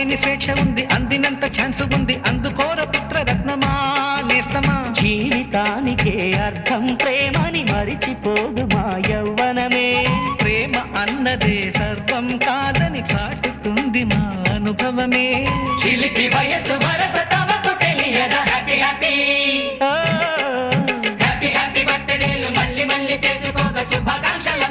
అంతులేని స్వేచ్ఛ ఉంది, అందినంత ఛాన్స్ ఉంది, అందుకోర పుత్రరత్నమా నేస్తమా. జీవితానికే అర్థం ప్రేమని మరిచిపోదు మా యవ్వనమే. ప్రేమ అన్నదే సర్వం కాదని చాటుతుంది మా అనుభవమే. చిలిపి వయసు వరస తమకు తెలియదా. హ్యాపీ హ్యాపీ హ్యాపీ హ్యాపీ బర్త్డేలు మళ్ళీ మళ్ళీ చేసుకోగా శుభాకాంక్షల